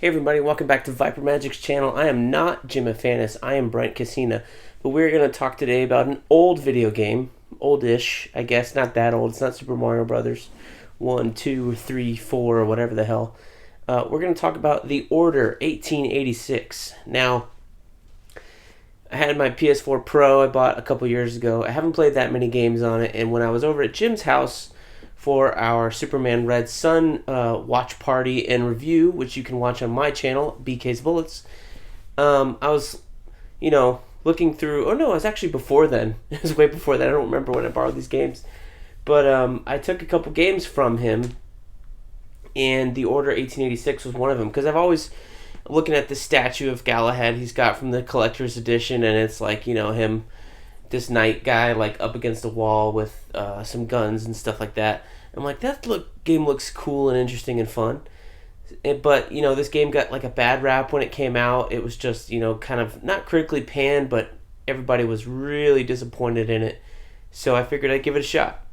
Hey everybody, welcome back to Viper Magic's channel. I am not Jim Afanis, I am Brent Casina, but we're going to talk today about an old video game. Oldish, I guess, not that old. It's not Super Mario Brothers 1, 2, 3, 4, or whatever the hell. We're going to talk about The Order 1886. Now, I had my PS4 Pro I bought a couple years ago. I haven't played that many games on it, and when I was over at Jim's house for our Superman Red Sun watch party and review, which you can watch on my channel, BK's Bullets, I was, looking through. Oh no, it was actually before then. It was way before that. I don't remember when I borrowed these games, but I took a couple games from him, and The Order 1886 was one of them because I've always looking at the statue of Galahad he's got from the collector's edition, and it's like him, this knight guy, like up against a wall with some guns and stuff like that. I'm like, game looks cool and interesting and fun. But this game got like a bad rap when it came out. It was just kind of not critically panned, but everybody was really disappointed in it. So I figured I'd give it a shot.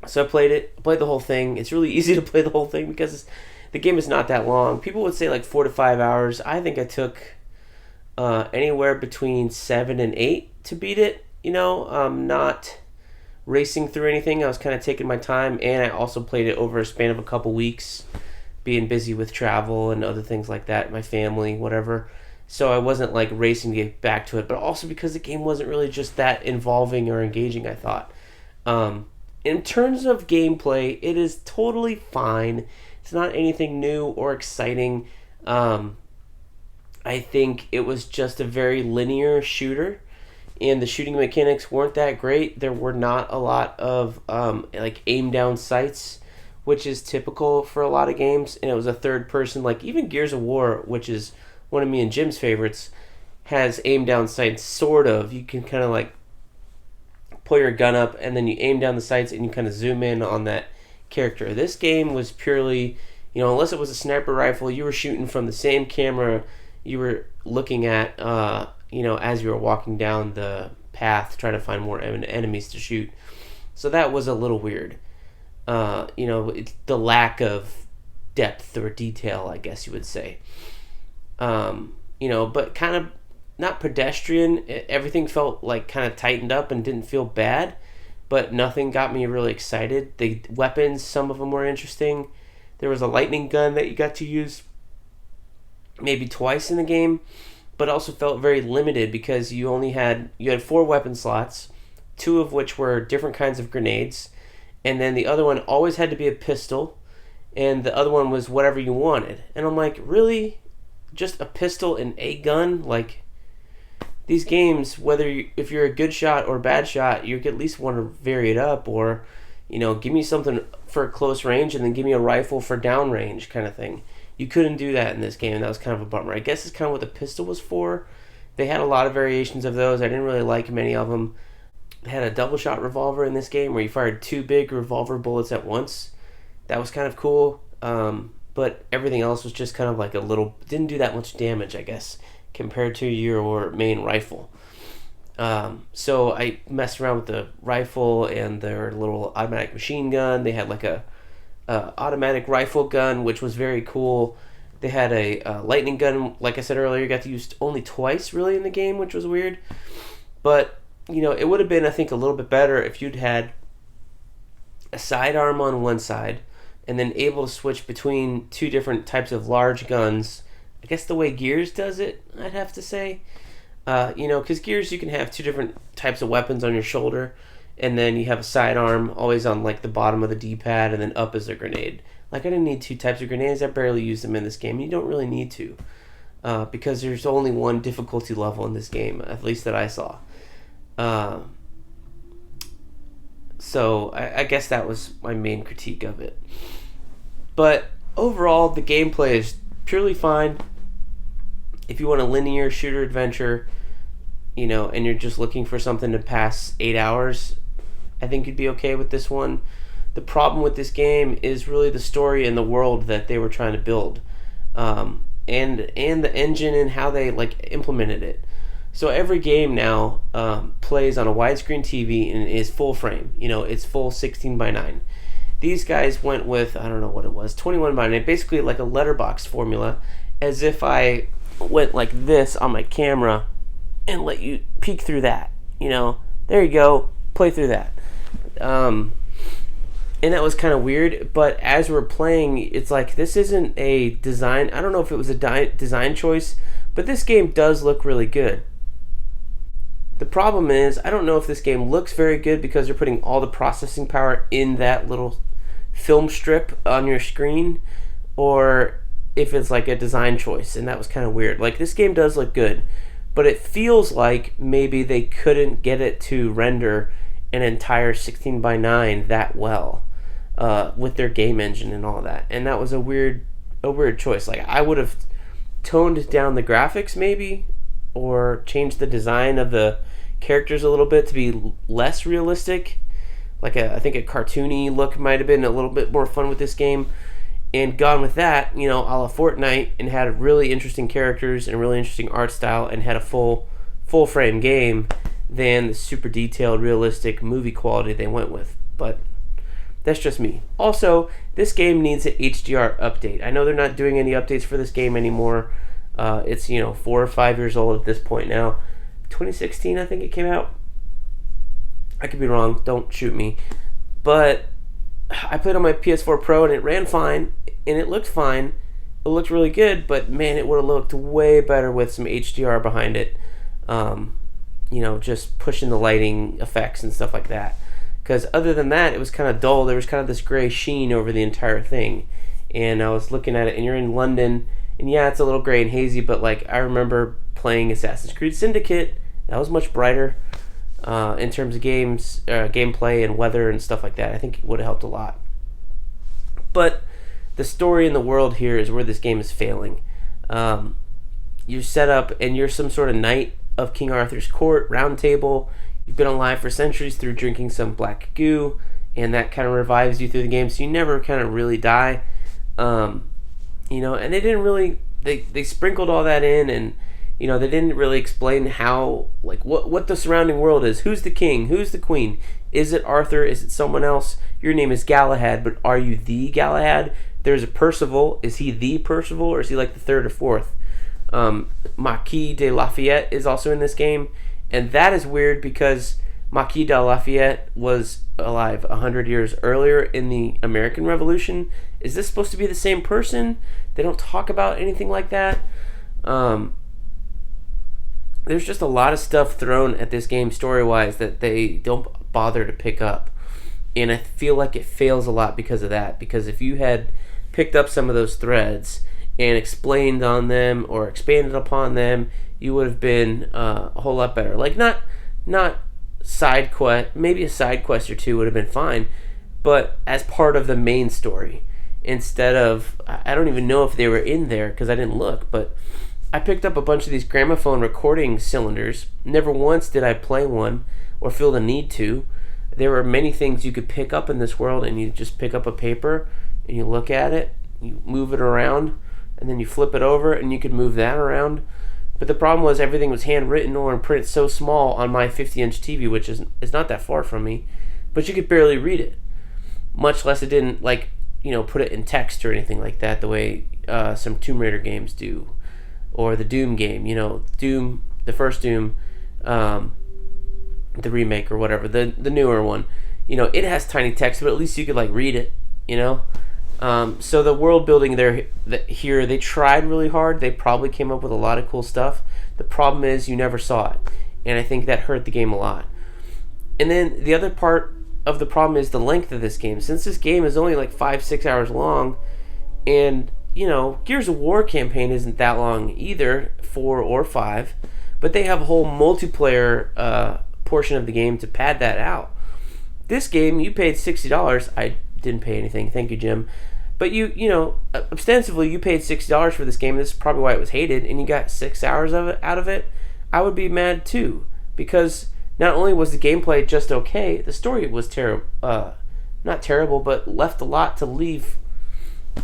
So I played the whole thing. It's really easy to play the whole thing because the game is not that long. People would say like 4 to 5 hours. I think I took anywhere between 7 and 8 to beat it. Not racing through anything. I was kind of taking my time, and I also played it over a span of a couple weeks, being busy with travel and other things like that, my family, whatever. So I wasn't like racing to get back to it, but also because the game wasn't really just that involving or engaging, I thought. In terms of gameplay, it is totally fine. It's not anything new or exciting. I think it was just a very linear shooter, and the shooting mechanics weren't that great. There were not a lot of like aim down sights, which is typical for a lot of games, and it was a third person. Like even Gears of War, which is one of me and Jim's favorites, has aim down sights, sort of. You can kind of like pull your gun up and then you aim down the sights and you kind of zoom in on that character. This game was purely, unless it was a sniper rifle, you were shooting from the same camera you were looking at as you were walking down the path trying to find more enemies to shoot. So that was a little weird. It's the lack of depth or detail, I guess you would say. But kind of not pedestrian. Everything felt like kind of tightened up and didn't feel bad, but nothing got me really excited. The weapons, some of them were interesting. There was a lightning gun that you got to use maybe twice in the game, but also felt very limited because you had 4 weapon slots, 2 of which were different kinds of grenades, and then the other one always had to be a pistol, and the other one was whatever you wanted. And I'm like, really? Just a pistol and a gun? Like, these games, if you're a good shot or a bad shot, you at least want to vary it up, or give me something for close range and then give me a rifle for downrange kind of thing. You couldn't do that in this game, and that was kind of a bummer. I guess it's kind of what the pistol was for. They had a lot of variations of those. I didn't really like many of them. They had a double shot revolver in this game where you fired 2 big revolver bullets at once. That was kind of cool, but everything else was just kind of like didn't do that much damage, I guess, compared to your main rifle. So I messed around with the rifle and their little automatic machine gun. They had like a automatic rifle gun, which was very cool. They had a lightning gun, like I said earlier, you got to use only twice really in the game, which was weird. But it would have been, I think, a little bit better if you'd had a sidearm on one side and then able to switch between 2 different types of large guns. I guess the way Gears does it, I'd have to say. Because Gears, you can have 2 different types of weapons on your shoulder, and then you have a sidearm always on like the bottom of the D-pad, and then up is a grenade. Like, I didn't need 2 types of grenades. I barely used them in this game. You don't really need to, because there's only one difficulty level in this game, at least that I saw. So I guess that was my main critique of it. But overall, the gameplay is purely fine. If you want a linear shooter adventure, and you're just looking for something to pass 8 hours, I think you'd be okay with this one. The problem with this game is really the story and the world that they were trying to build, and the engine and how they implemented it. So every game now plays on a widescreen TV and is full frame. It's full 16:9. These guys went with, I don't know what it was, 21 by 9, basically like a letterbox formula, as if I went like this on my camera and let you peek through that. There you go, play through that. And that was kind of weird, but as we're playing, it's like, this isn't a design, I don't know if it was a design choice, but this game does look really good. The problem is, I don't know if this game looks very good because they're putting all the processing power in that little film strip on your screen, or if it's like a design choice, and that was kind of weird. Like, this game does look good, but it feels like maybe they couldn't get it to render an entire 16 by 9 that well with their game engine and all that. And that was a weird choice. Like, I would have toned down the graphics maybe, or changed the design of the characters a little bit to be less realistic. Like, I think a cartoony look might have been a little bit more fun with this game. And gone with that, a la Fortnite, and had really interesting characters and really interesting art style, and had a full frame game than the super detailed, realistic movie quality they went with. But that's just me. Also, this game needs an HDR update. I know they're not doing any updates for this game anymore. It's 4 or 5 years old at this point now. 2016, I think it came out. I could be wrong. Don't shoot me. But I played on my PS4 Pro, and it ran fine, and it looked fine. It looked really good, but man, it would have looked way better with some HDR behind it. Just pushing the lighting effects and stuff like that. Because other than that, it was kind of dull. There was kind of this gray sheen over the entire thing. And I was looking at it, and you're in London, and yeah, it's a little gray and hazy, but like, I remember playing Assassin's Creed Syndicate. That was much brighter in terms of gameplay and weather and stuff like that. I think it would have helped a lot. But the story in the world here is where this game is failing. You're set up, and you're some sort of knight of King Arthur's court, round table. You've been alive for centuries through drinking some black goo, and that kind of revives you through the game, so you never kind of really die. And they didn't really, they sprinkled all that in, and they didn't really explain how, like, what the surrounding world is. Who's the king? Who's the queen? Is it Arthur? Is it someone else? Your name is Galahad, but are you the Galahad? There's a Percival. Is he the Percival, or is he like the third or fourth? Marquis de Lafayette is also in this game, and that is weird because Marquis de Lafayette was alive 100 years earlier in the American Revolution. Is this supposed to be the same person? They don't talk about anything like that. There's just a lot of stuff thrown at this game story-wise that they don't bother to pick up. And I feel like it fails a lot because of that. Because if you had picked up some of those threads and explained on them or expanded upon them, you would have been a whole lot better. Like, not side quest, maybe a side quest or two would have been fine, but as part of the main story. Instead of, I don't even know if they were in there because I didn't look, but I picked up a bunch of these gramophone recording cylinders. Never once did I play one or feel the need to. There were many things you could pick up in this world, and you just pick up a paper and you look at it, you move it around, and then you flip it over and you could move that around. But the problem was everything was handwritten or in print so small on my 50-inch TV, which is not that far from me, but you could barely read it. Much less it didn't, like, put it in text or anything like that the way some Tomb Raider games do. Or the Doom game, Doom, the first Doom, the remake or whatever, the newer one. It has tiny text, but at least you could, like, read it, So the world building here, they tried really hard. They probably came up with a lot of cool stuff. The problem is you never saw it, and I think that hurt the game a lot. And then the other part of the problem is the length of this game. Since this game is only like 5-6 hours long, and Gears of War campaign isn't that long either, 4 or 5, but they have a whole multiplayer portion of the game to pad that out. This game, you paid $60. I didn't pay anything, thank you, Jim. But ostensibly you paid $60 for this game, and this is probably why it was hated, and you got 6 hours of it out of it. I would be mad too, because not only was the gameplay just okay, the story was not terrible, but left a lot to leave.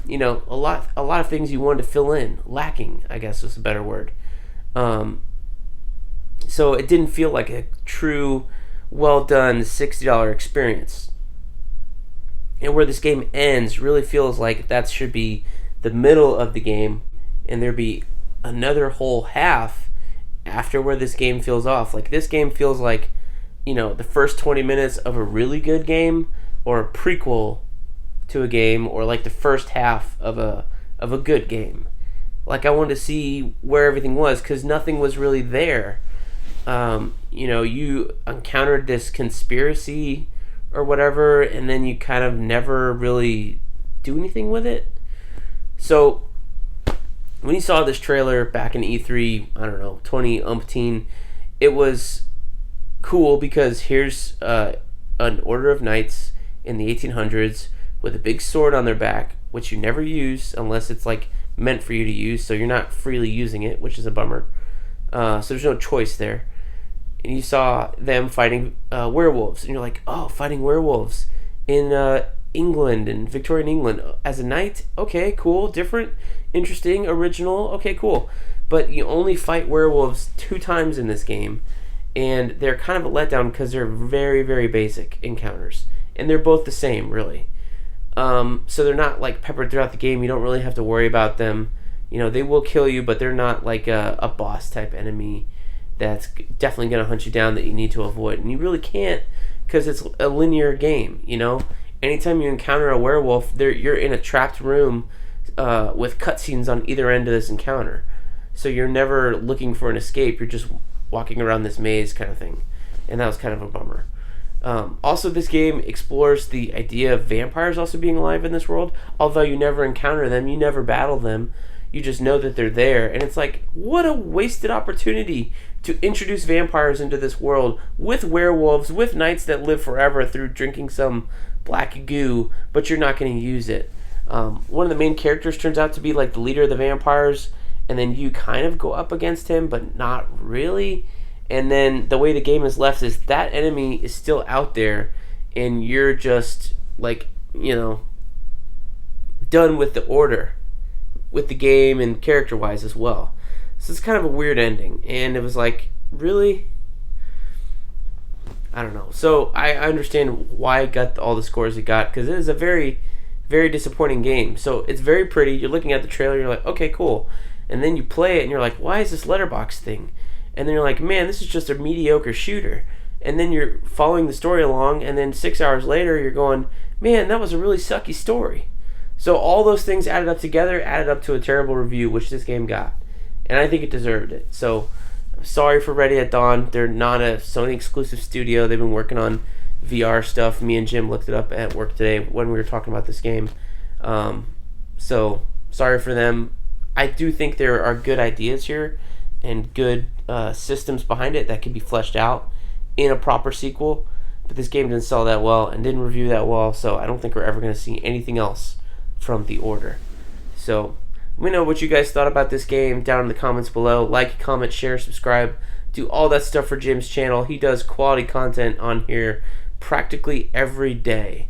A lot of things you wanted to fill in, lacking, I guess is a better word. So it didn't feel like a true, well done $60 experience. And where this game ends really feels like that should be the middle of the game, and there'd be another whole half after where this game feels off. Like, this game feels like, the first 20 minutes of a really good game, or a prequel to a game, or like the first half of a good game. Like, I wanted to see where everything was, because nothing was really there. You encountered this conspiracy or whatever, and then you kind of never really do anything with it. So when you saw this trailer back in E3, I don't know, 20 it was cool, because here's an order of knights in the 1800s with a big sword on their back, which you never use unless it's like meant for you to use, so you're not freely using it, which is a bummer. So there's no choice there. And you saw them fighting werewolves, and you're like, oh, fighting werewolves in England, in Victorian England, as a knight? Okay, cool, different, interesting, original, okay, cool. But you only fight werewolves 2 times in this game, and they're kind of a letdown because they're very, very basic encounters. And they're both the same, really. So they're not like peppered throughout the game. You don't really have to worry about them. They will kill you, but they're not like a boss type enemy that's definitely going to hunt you down that you need to avoid. And you really can't, because it's a linear game. Anytime you encounter a werewolf, you're in a trapped room with cutscenes on either end of this encounter. So you're never looking for an escape. You're just walking around this maze kind of thing. And that was kind of a bummer. Also, this game explores the idea of vampires also being alive in this world. Although you never encounter them, you never battle them, you just know that they're there. And it's like, what a wasted opportunity to introduce vampires into this world with werewolves, with knights that live forever through drinking some black goo, but you're not going to use it. One of the main characters turns out to be like the leader of the vampires, and then you kind of go up against him, but not really. And then the way the game is left is that enemy is still out there, and you're just like, done with the order, with the game and character-wise as well. So it's kind of a weird ending, and it was like, really? I don't know. So I understand why it got all the scores it got, because it is a very, very disappointing game. So it's very pretty. You're looking at the trailer, you're like, okay, cool. And then you play it, and you're like, why is this letterbox thing? And then you're like, man, this is just a mediocre shooter. And then you're following the story along, and then 6 hours later, you're going, man, that was a really sucky story. So all those things added up together, added up to a terrible review, which this game got. And I think it deserved it. So, sorry for Ready at Dawn. They're not a Sony exclusive studio. They've been working on VR stuff. Me and Jim looked it up at work today when we were talking about this game. So, sorry for them. I do think there are good ideas here and good systems behind it that can be fleshed out in a proper sequel. But this game didn't sell that well and didn't review that well, so I don't think we're ever going to see anything else from The Order. So, let me know what you guys thought about this game down in the comments below. Like, comment, share, subscribe. Do all that stuff for Jim's channel. He does quality content on here practically every day.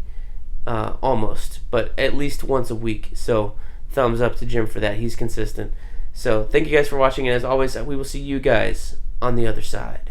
Almost. But at least once a week. So, thumbs up to Jim for that. He's consistent. So, thank you guys for watching. And as always, we will see you guys on the other side.